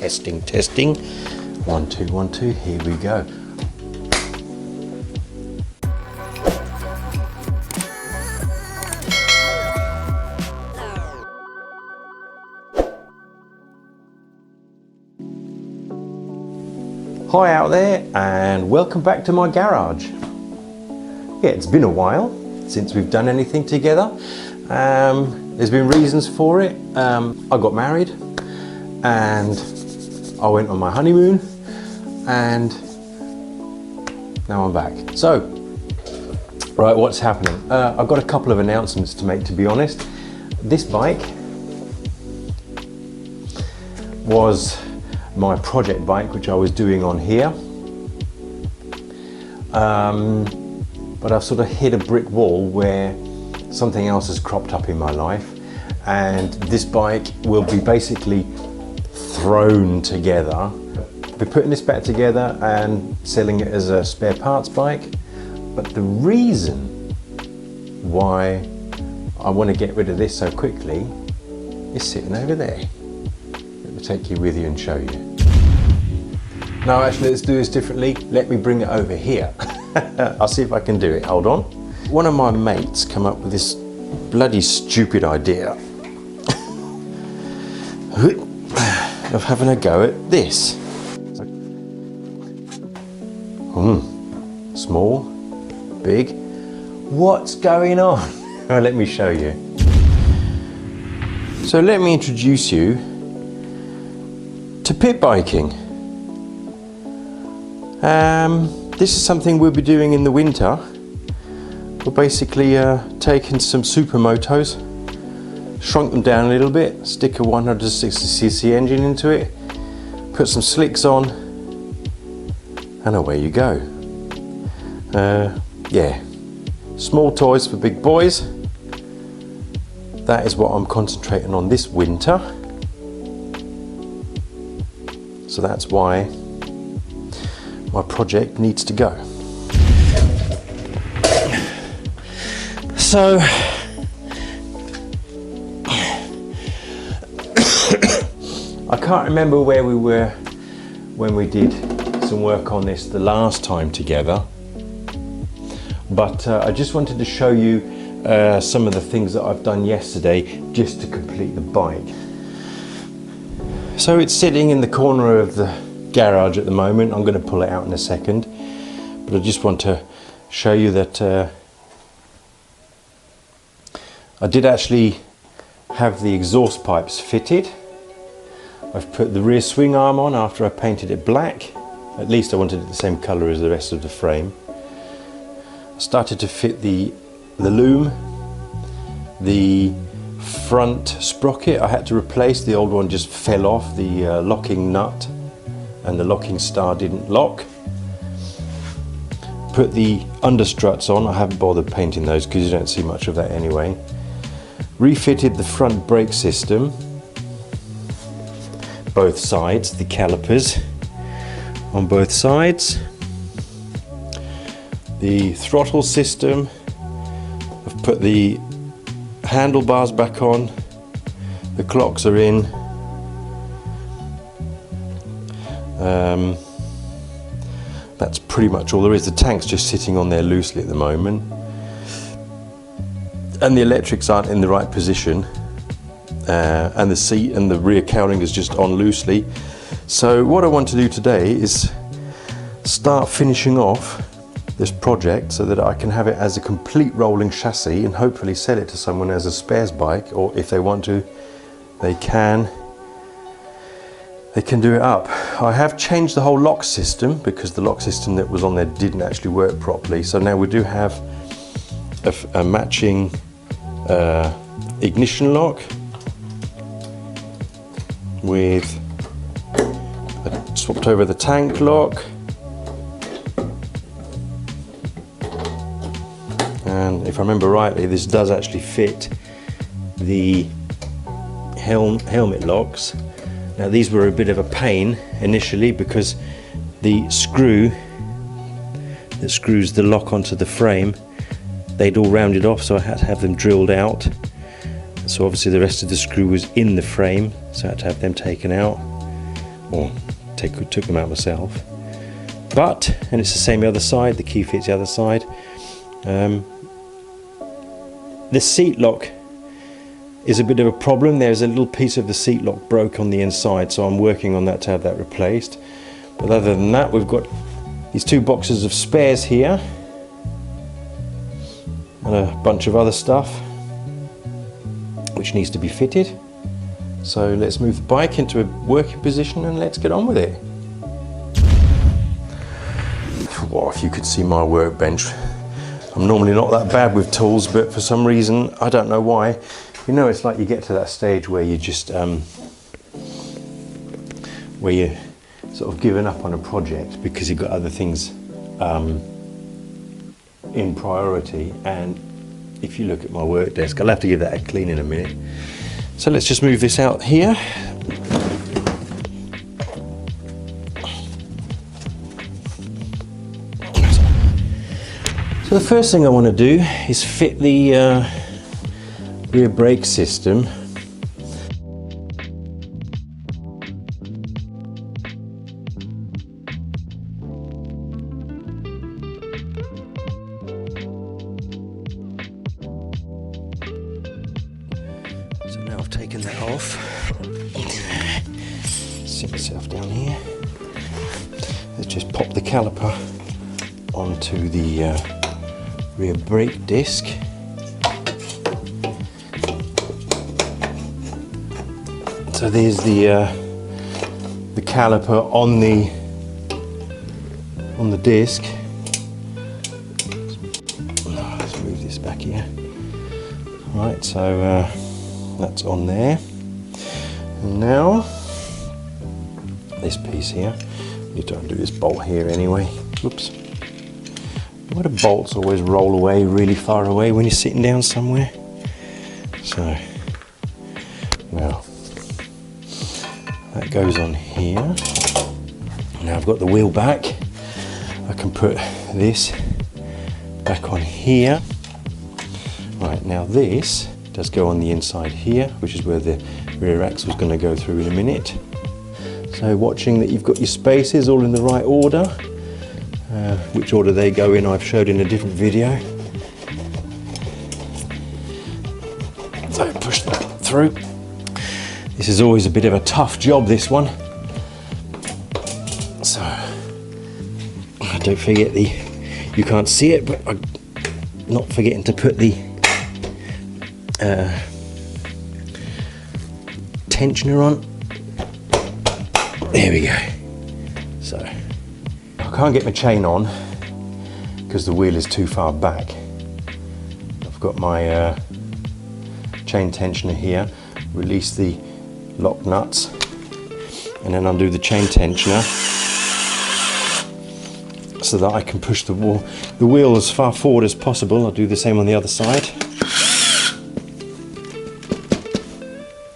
Testing, testing. 1, 2, 1, 2, here we go. Hi out there, and welcome back to my garage. Yeah, it's been a while since we've done anything together. There's been reasons for it. I got married and I went on my honeymoon, and now I'm back. So, right, what's happening? I've got a couple of announcements to make, to be honest. This bike was my project bike, which I was doing on here. But I've sort of hit a brick wall where something else has cropped up in my life, and this bike will be basically thrown together. We're putting this back together and selling it as a spare parts bike. But the reason why I want to get rid of this so quickly is sitting over there. Let me take you with you and show you. No, actually, let's do this differently. Let me bring it over here. I'll see if I can do it. Hold on. One of my mates come up with this bloody stupid idea of having a go at this. Small, big. What's going on? Let me show you. So let me introduce you to pit biking. This is something we'll be doing in the winter. We're basically taking some supermotos, shrunk them down a little bit, stick a 160cc engine into it, put some slicks on, and away you go. Yeah, small toys for big boys. That is what I'm concentrating on this winter. So that's why my project needs to go. So I can't remember where we were when we did some work on this the last time together, but I just wanted to show you some of the things that I've done yesterday just to complete the bike. So it's sitting in the corner of the garage at the moment. I'm going to pull it out in a second, but I just want to show you that I did actually have the exhaust pipes fitted. I've put the rear swing arm on after I painted it black. At least I wanted it the same colour as the rest of the frame. I started to fit the loom, the front sprocket I had to replace. The old one just fell off, the locking nut and the locking star didn't lock. Put the understruts on. I haven't bothered painting those because you don't see much of that anyway. Refitted the front brake system, both sides, the calipers on both sides. The throttle system, I've put the handlebars back on, the clocks are in. That's pretty much all there is. The tank's just sitting on there loosely at the moment, and the electrics aren't in the right position, and the seat and the rear cowling is just on loosely. So what I want to do today is start finishing off this project so that I can have it as a complete rolling chassis and hopefully sell it to someone as a spares bike, or if they want to, they can do it up. I have changed the whole lock system because the lock system that was on there didn't actually work properly. So now we do have a matching ignition lock with I swapped over the tank lock, and if I remember rightly, this does actually fit the helmet locks. Now these were a bit of a pain initially because the screw that screws the lock onto the frame, they'd all rounded off, so I had to have them drilled out. So obviously the rest of the screw was in the frame, so I had to have them taken out. or took them out myself. But, and it's the same the other side, the key fits the other side. The seat lock is a bit of a problem. There's a little piece of the seat lock broke on the inside, so I'm working on that to have that replaced. But other than that, we've got these 2 boxes of spares here and a bunch of other stuff which needs to be fitted. So let's move the bike into a working position and let's get on with it. Well, if you could see my workbench, I'm normally not that bad with tools, but for some reason, I don't know why, you know, it's like you get to that stage where you just where you're sort of giving up on a project because you've got other things in priority. And if you look at my work desk, I'll have to give that a clean in a minute. So let's just move this out here. So the first thing I want to do is fit the rear brake system. So now I've taken that off. Sit myself down here. Let's just pop the caliper onto the rear brake disc. So there's the caliper on the disc. Let's move this back here. Right, so that's on there. And now this piece here. You don't do this bolt here anyway. Whoops. Why do bolts always roll away really far away when you're sitting down somewhere? So now that goes on here. Now I've got the wheel back. I can put this back on here. Right, now this does go on the inside here, which is where the rear axle is going to go through in a minute. So watching that you've got your spaces all in the right order. Which order they go in I've showed in a different video. So push that through. This is always a bit of a tough job, this one. So don't forget you can't see it, but I'm not forgetting to put the tensioner on. There we go. So I can't get my chain on because the wheel is too far back. I've got my chain tensioner here, release the lock nuts and then undo the chain tensioner so that I can push the wheel as far forward as possible. I'll do the same on the other side.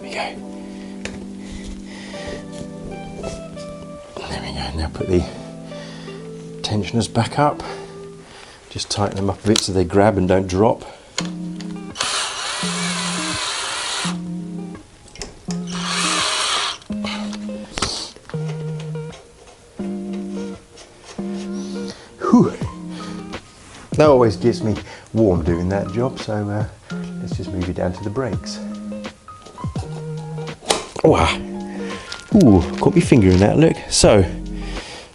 There we go. There we go. Now put the tensioners back up. Just tighten them up a bit so they grab and don't drop. Whew. That always gets me warm doing that job, so let's just move it down to the brakes. Oh, ooh, caught my finger in that, look. So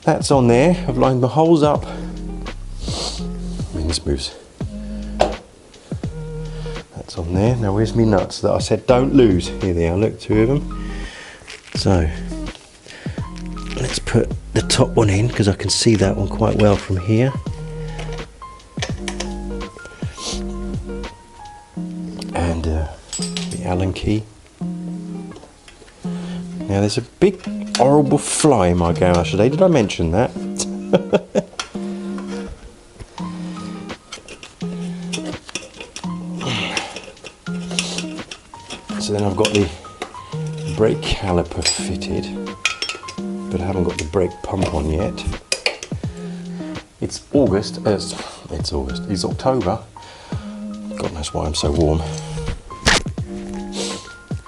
that's on there. I've lined the holes up. This moves. That's on there. Now where's my nuts that I said don't lose? Here they are, look, 2 of them. So let's put the top one in because I can see that one quite well from here. And the Allen key. Now there's a big horrible fly in my garage today. Did I mention that? So then I've got the brake caliper fitted, but I haven't got the brake pump on yet. It's August, it's October. God knows why I'm so warm.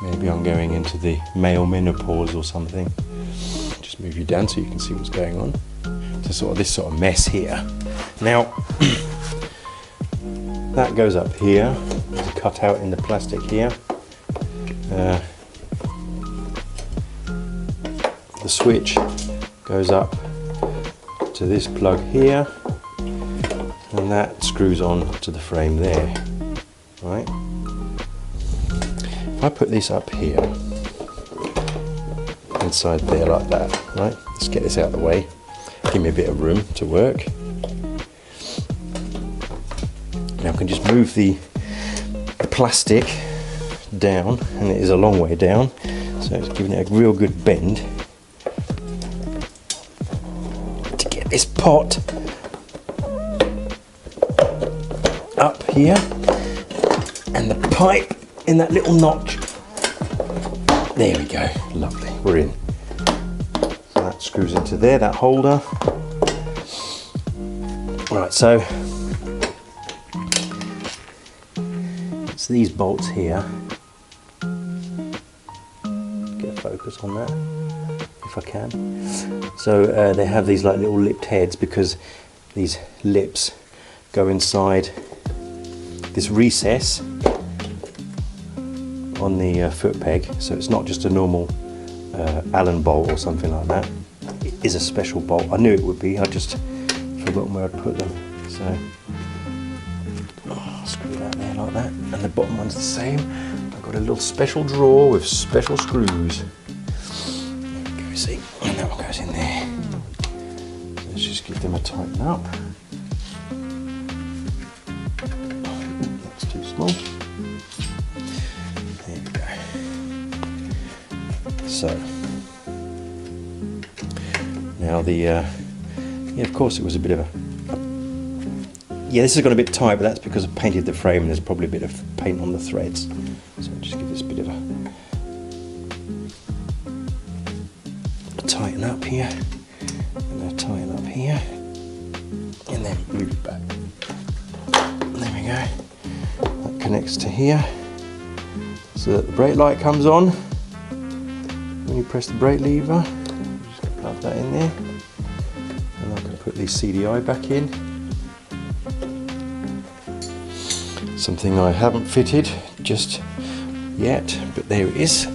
Maybe I'm going into the male menopause or something. Just move you down so you can see what's going on. So sort of this sort of mess here. Now that goes up here. There's a cut out in the plastic here. The switch goes up to this plug here, and that screws on to the frame there. Right. If I put this up here, inside there like that, right? Let's get this out of the way. Give me a bit of room to work. Now I can just move the plastic down, and it is a long way down, so it's giving it a real good bend to get this pot up here, and the pipe in that little notch. There we go, lovely, we're in. So that screws into there, that holder. Right, so it's these bolts here. Get a focus on that, if I can. So they have these like little lipped heads because these lips go inside this recess on the foot peg, so it's not just a normal Allen bolt or something like that. It is a special bolt. I knew it would be, I just forgotten where I'd put them. So screw that there like that, and the bottom one's the same. I've got a little special drawer with special screws. There we go, see, and that one goes in there. So let's just give them a tighten up. That's too small. So now the yeah, of course it was a bit of a yeah, this has gone a bit tight, but that's because I've painted the frame and there's probably a bit of paint on the threads. So I'll just give this a bit of a tighten up here, and a tighten up here, and then move it back. There we go. That connects to here so that the brake light comes on. When you press the brake lever, just plug that in there, and I can put the CDI back in. Something I haven't fitted just yet, but there it is.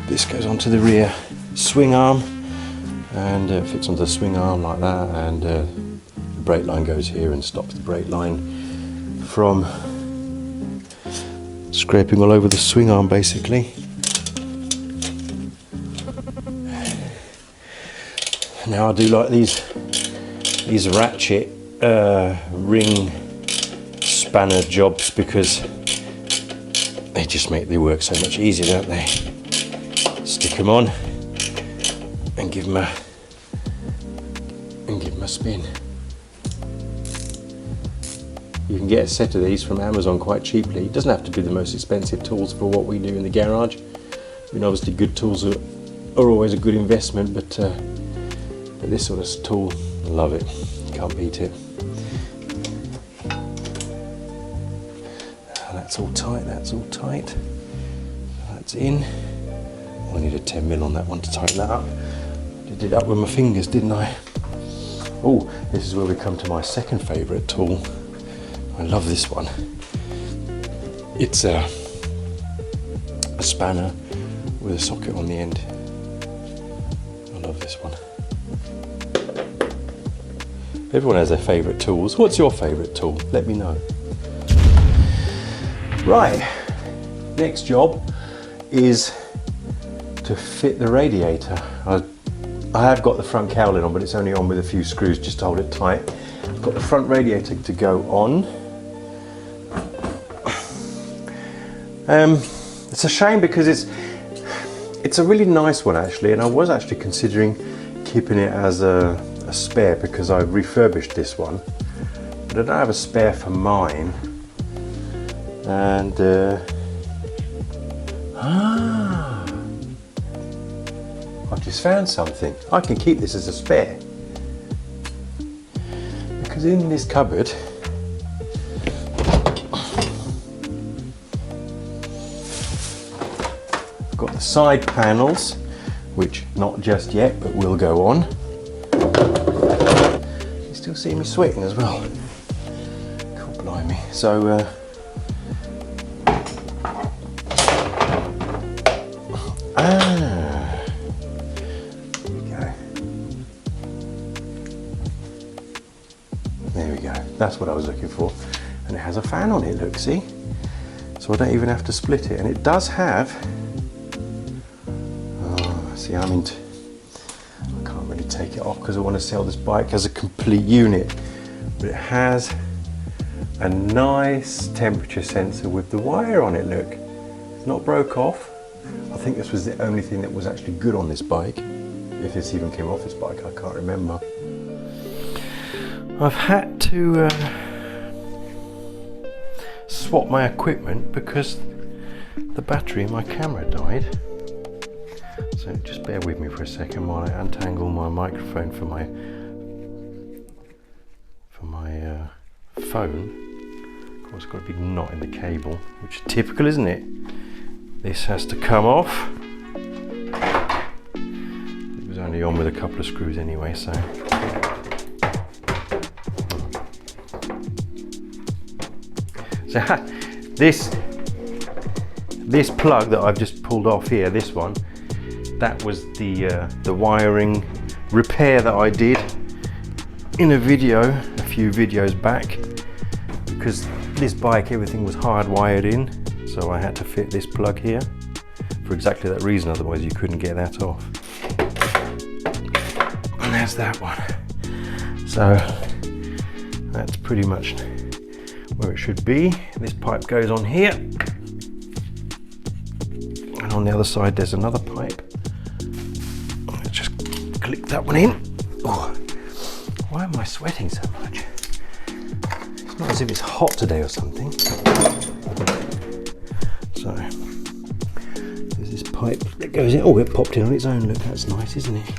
This goes onto the rear swing arm, and fits onto the swing arm like that, and the brake line goes here and stops the brake line from scraping all over the swing arm basically. Now I do like these ratchet ring spanner jobs because they just make the work so much easier, don't they? Stick them on and give them a spin. You can get a set of these from Amazon quite cheaply. It doesn't have to be the most expensive tools for what we do in the garage. I mean, obviously good tools are always a good investment, but this sort of tool, I love it. Can't beat it. That's all tight, that's all tight. That's in. I need a 10mm on that one to tighten that up. Did it up with my fingers, didn't I? Oh, this is where we come to my second favourite tool. I love this one. It's a spanner with a socket on the end. I love this one. Everyone has their favourite tools. What's your favourite tool? Let me know. Right, next job is to fit the radiator. I have got the front cowling on, but it's only on with a few screws just to hold it tight. I've got the front radiator to go on. It's a shame because it's a really nice one actually, and I was actually considering keeping it as a spare because I refurbished this one, but I don't have a spare for mine. And I've just found something. I can keep this as a spare because in this cupboard I've got the side panels which not just yet, but will go on. You still see me sweating as well. God blimey. So, there we go. That's what I was looking for. And it has a fan on it, look, see? So I don't even have to split it. And it does have, see, I can't really take it off because I want to sell this bike as a complete unit. But it has a nice temperature sensor with the wire on it, look. It's not broke off. I think this was the only thing that was actually good on this bike. If this even came off this bike, I can't remember. I've had to swap my equipment because the battery in my camera died. So just bear with me for a second while I untangle my microphone from my phone. Of course, it's got a big knot in the cable, which is typical, isn't it? This has to come off. It was only on with a couple of screws anyway, so. So this plug that I've just pulled off here, this one, that was the wiring repair that I did in a video a few videos back, because this bike everything was hardwired in, so I had to fit this plug here for exactly that reason, otherwise you couldn't get that off. And there's that one. So that's pretty much where it should be. This pipe goes on here, and on the other side there's another pipe. Let's just click that one in. Oh, why am I sweating so much? It's not as if it's hot today or something. So there's this pipe that goes in. Oh, it popped in on its own, look, that's nice, isn't it?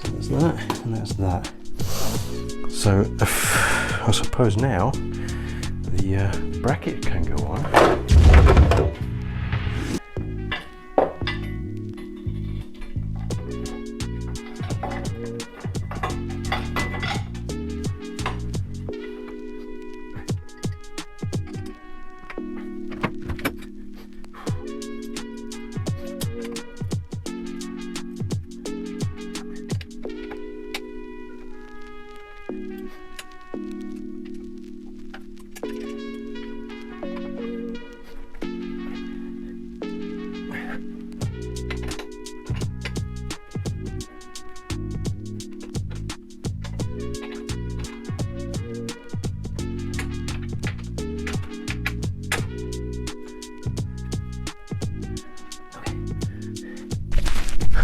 So that's that, and that's that. So I suppose now the bracket can go on.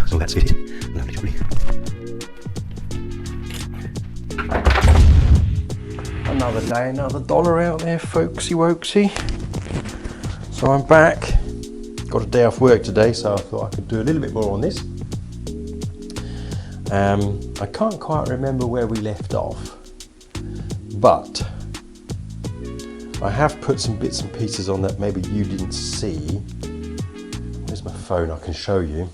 So that's it. Lovely jubbly. Another day, another dollar out there, folksy wokesy. So I'm back. Got a day off work today, so I thought I could do a little bit more on this. I can't quite remember where we left off, but I have put some bits and pieces on that maybe you didn't see. Where's my phone? I can show you.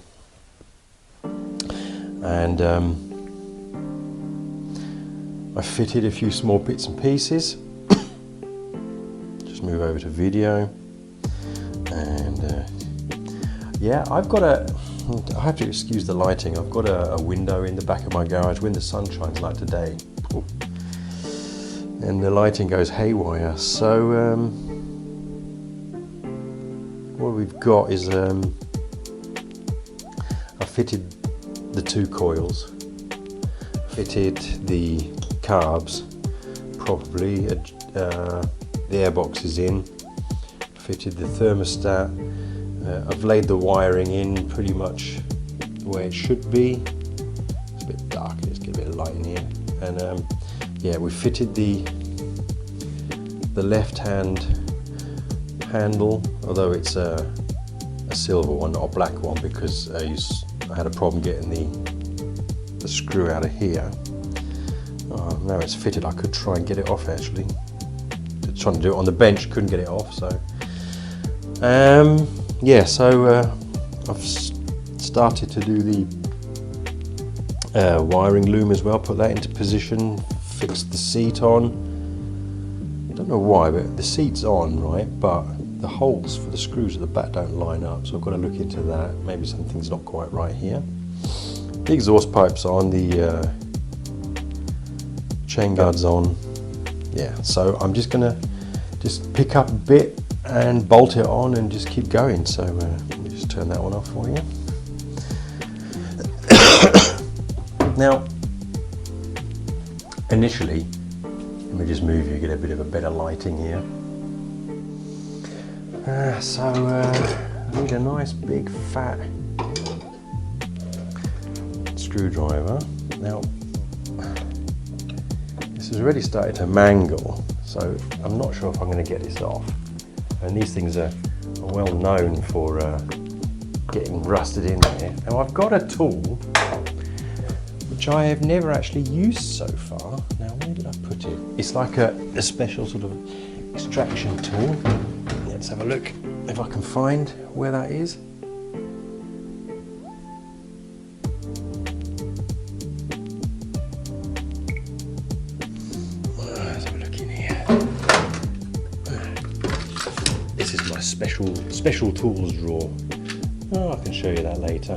And I fitted a few small bits and pieces. Just move over to video, and yeah, I have to excuse the lighting. I've got a window in the back of my garage when the sun shines like today, and the lighting goes haywire. So what we've got is I fitted the two coils, fitted the carbs properly, the airbox is in, fitted the thermostat. I've laid the wiring in pretty much the way it should be. It's a bit dark, let's get a bit of light in here. And yeah, we fitted the left hand handle, although it's a silver one, not a black one, because I had a problem getting the screw out of here. Now it's fitted, I could try and get it off actually. Trying to do it on the bench, couldn't get it off, so yeah, so I've started to do the wiring loom as well, put that into position, fixed the seat on. I don't know why, but the seat's on, right, but the holes for the screws at the back don't line up, so I've got to look into that. Maybe something's not quite right here. The exhaust pipe's on, the chain guard's on. Yeah, so I'm just gonna pick up a bit and bolt it on and just keep going. So let me just turn that one off for you. Now, initially, let me just move you, get a bit of a better lighting here. I need a nice big fat screwdriver. Now, this has already started to mangle, so I'm not sure if I'm going to get this off. And these things are well known for getting rusted in there. Now I've got a tool which I have never actually used so far. Now where did I put it? It's like a special sort of extraction tool. Let's have a look if I can find where that is. Let's have a look in here. This is my special tools drawer. Oh, I can show you that later.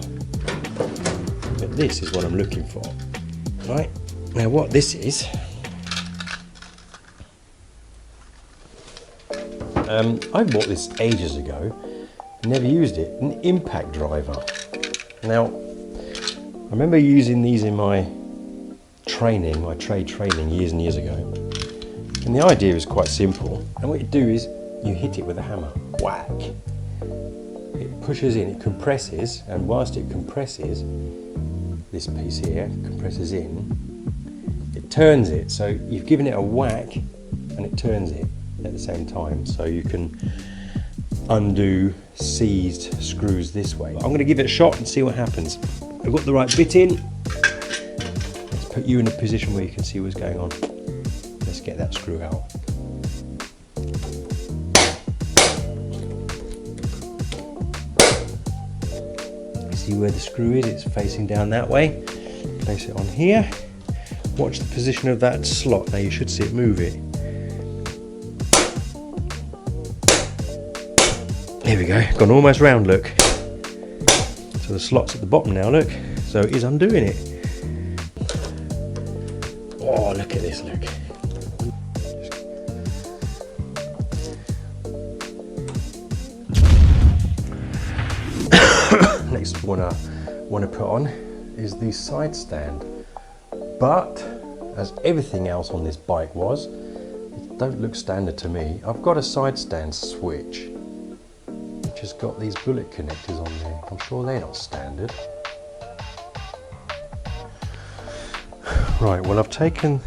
But this is what I'm looking for. Right, now what this is, I bought this ages ago, never used it, an impact driver. Now, I remember using these in my training, my trade training years and years ago. And the idea is quite simple. And what you do is you hit it with a hammer, whack. It pushes in, it compresses, and whilst it compresses, this piece here compresses in, it turns it. So you've given it a whack and it turns it at the same time. So you can undo seized screws this way. I'm going to give it a shot and see what happens. I've got the right bit in. Let's put you in a position where you can see what's going on. Let's get that screw out. See where the screw is, it's facing down that way. Place it on here. Watch the position of that slot. Now you should see it move it. Here we go, gone almost round, look. So the slot's at the bottom now, look. So it is undoing it. Oh, look at this, look. Next one I want to put on is the side stand, but as everything else on this bike was, it don't look standard to me. I've got a side stand switch which has got these bullet connectors on there. I'm sure they're not standard. Right, well, I've taken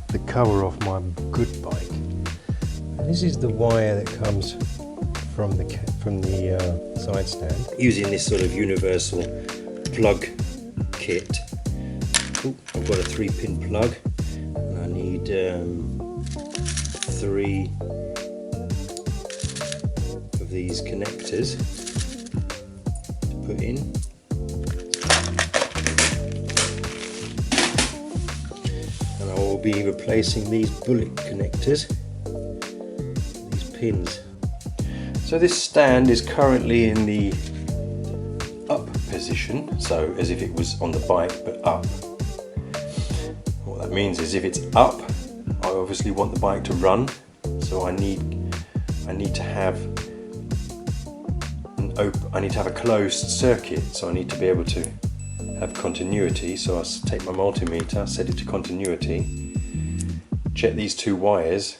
the cover off my good bike, and this is the wire that comes from the side stand, using this sort of universal plug kit. Ooh, I've got a 3-pin plug and I need 3 of these connectors to put in. And I will be replacing these bullet connectors, these pins. So this stand is currently in the up position, so as if it was on the bike but up. What that means is if it's up, I obviously want the bike to run, so I need to have a closed circuit, so I need to be able to have continuity. So I take my multimeter, set it to continuity, check these 2 wires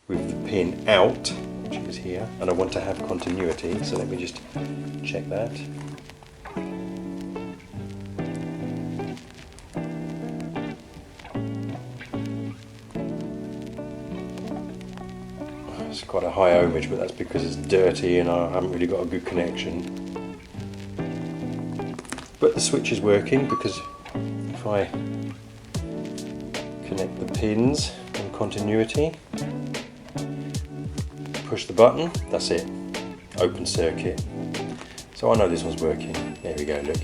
with the pin out, which is here, and I want to have continuity, so let me just check that. It's quite a high ohmage, but that's because it's dirty and I haven't really got a good connection. But the switch is working, because if I connect the pins on continuity, push the button, that's it, open circuit. So I know this one's working. There we go, look.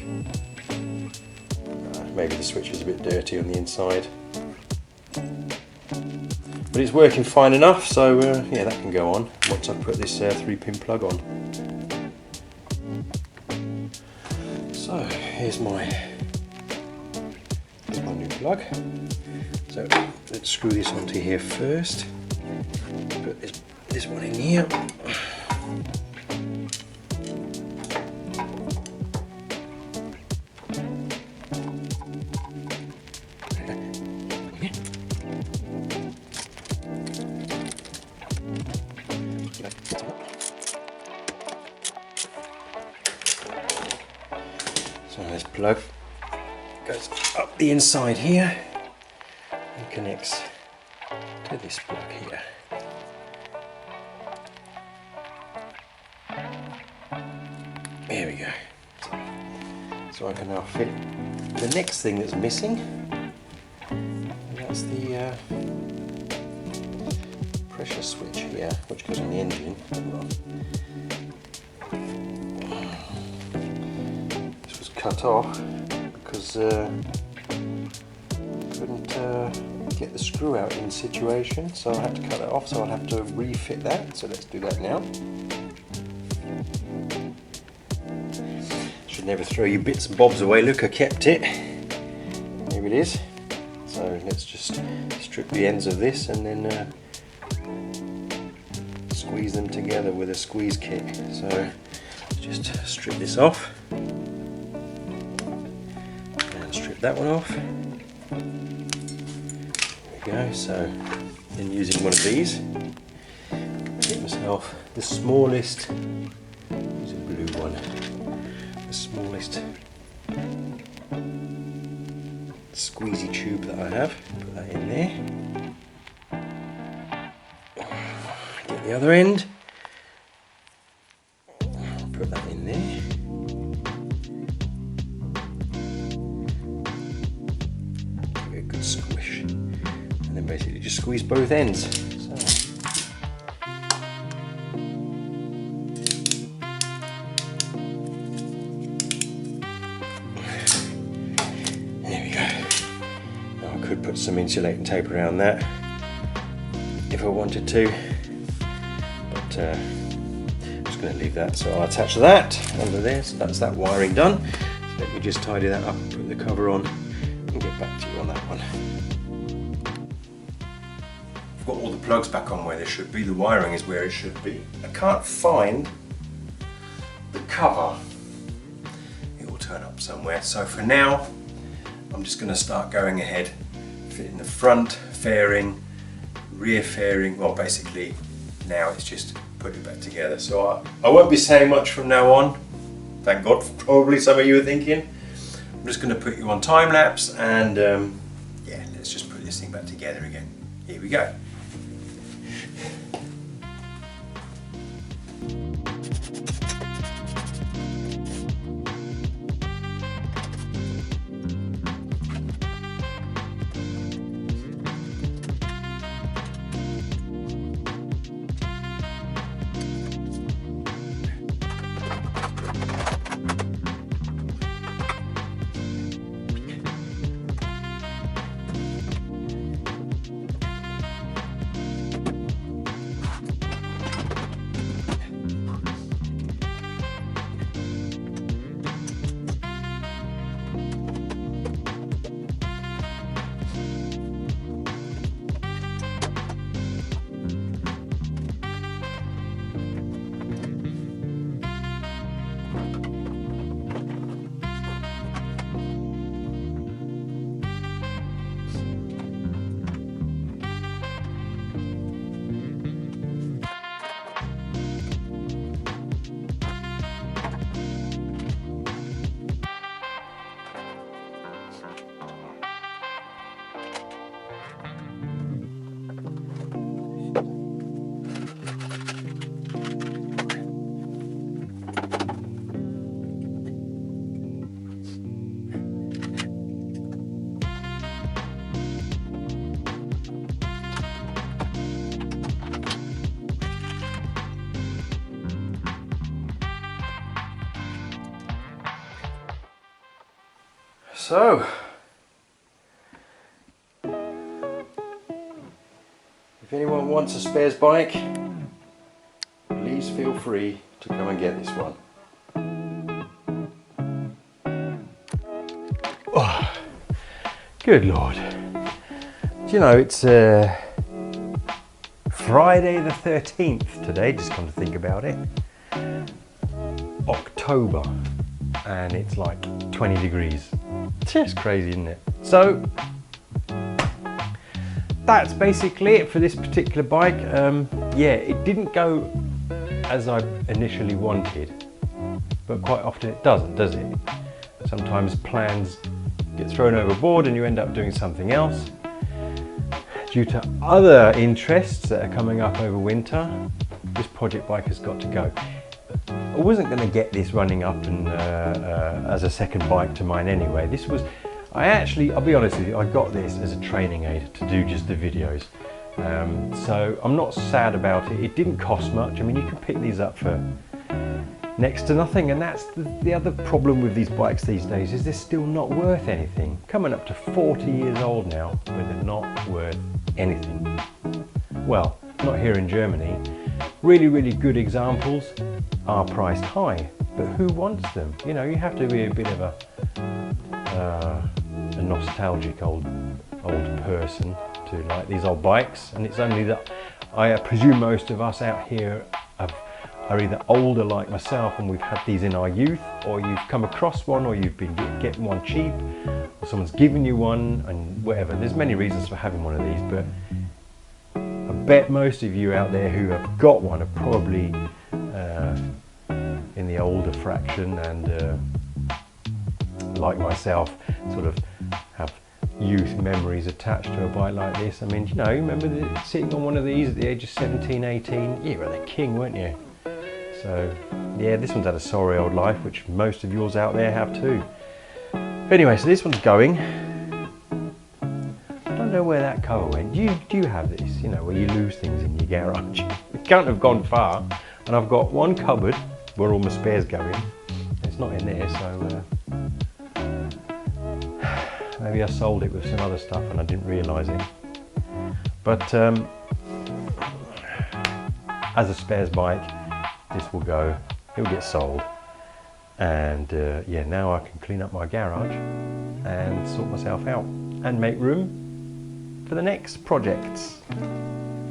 Maybe the switch is a bit dirty on the inside. But it's working fine enough, so yeah, that can go on once I put this 3-pin plug on. So here's my new plug. So let's screw this onto here first. Put this one in here. So this plug goes up the inside here and connects to this plug here. There we go. So I can now fit the next thing that's missing, and that's the pressure switch here, which goes on the engine. This was cut off because couldn't get the screw out in the situation, so I had to cut it off, so I'll have to refit that. So let's do that now. Should never throw your bits and bobs away. Look, I kept it. Here it is. So let's just strip the ends of this and then squeeze them together with a squeeze kit. So let's just strip this off and strip that one off. There we go. So then using one of these, get myself the smallest, use a blue one, the smallest squeezy tube that I have. Put that in there. Get the other end. Put that in there. Give it a good squish. And then basically just squeeze both ends. So. There we go. Now I could put some insulating tape around that if I wanted to, but I'm just going to leave that. So I'll attach that under there. So that's that wiring done. So let me just tidy that up and put the cover on and get back to you on that one. I've got all the plugs back on where they should be. The wiring is where it should be. I can't find the cover. It will turn up somewhere. So for now, I'm just going to start going ahead, fitting the front fairing, rear fairing. Well, basically now it's just put it back together. So I won't be saying much from now on. Thank God, probably some of you are thinking. I'm just going to put you on time lapse and yeah, let's just put this thing back together again. Here we go. So, if anyone wants a spares bike, please feel free to come and get this one. Oh, good Lord. Do you know, it's Friday the 13th today, just come to think about it. October, and it's like 20 degrees. Just crazy, isn't it? So that's basically it for this particular bike. Yeah, it didn't go as I initially wanted, but quite often it doesn't, does it? Sometimes plans get thrown overboard and you end up doing something else due to other interests that are coming up over winter. This project bike has got to go. I wasn't going to get this running up and as a second bike to mine anyway. This was, I'll be honest with you, I got this as a training aid to do just the videos. So I'm not sad about it. It didn't cost much. I mean, you can pick these up for next to nothing, and that's the other problem with these bikes these days, is they're still not worth anything. Coming up to 40 years old now, but they're not worth anything. Well, not here in Germany. Really, really good examples are priced high, but who wants them? You know, you have to be a bit of a nostalgic old person to like these old bikes, and it's only that I presume most of us out here are either older like myself and we've had these in our youth, or you've come across one, or you've been getting one cheap, or someone's given you one, and whatever. There's many reasons for having one of these, but I bet most of you out there who have got one are probably in the older fraction, and like myself, sort of have youth memories attached to a bike like this. I mean, you know, remember sitting on one of these at the age of 17, 18? You were the king, weren't you? So yeah, this one's had a sorry old life, which most of yours out there have too. Anyway, so this one's going. I don't know where that cover went. Do you have this, you know, where you lose things in your garage? It can't have gone far. And I've got one cupboard where all my spares go in. It's not in there, so maybe I sold it with some other stuff and I didn't realise it. But as a spares bike, this will go, it'll get sold. And yeah, now I can clean up my garage and sort myself out and make room for the next projects.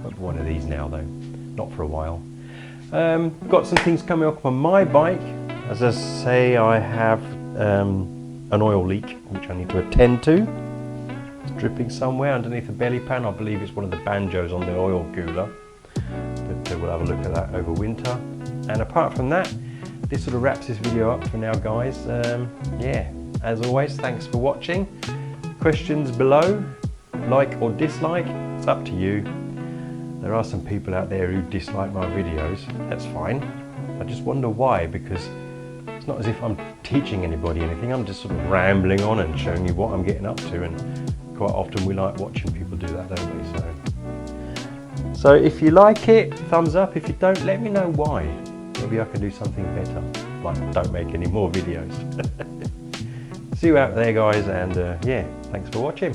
Got one of these now though, not for a while. Got some things coming up on my bike. As I say, I have an oil leak which I need to attend to. It's dripping somewhere underneath the belly pan. I believe it's one of the banjos on the oil cooler, but we'll have a look at that over winter. And apart from that, this sort of wraps this video up for now, guys. Yeah, as always, thanks for watching. Questions below, like or dislike, it's up to you. There are some people out there who dislike my videos. That's fine. I just wonder why, because it's not as if I'm teaching anybody anything. I'm just sort of rambling on and showing you what I'm getting up to, and quite often we like watching people do that, don't we? So if you like it, thumbs up. If you don't, let me know why. Maybe I can do something better, like don't make any more videos. See you out there, guys, and yeah, thanks for watching.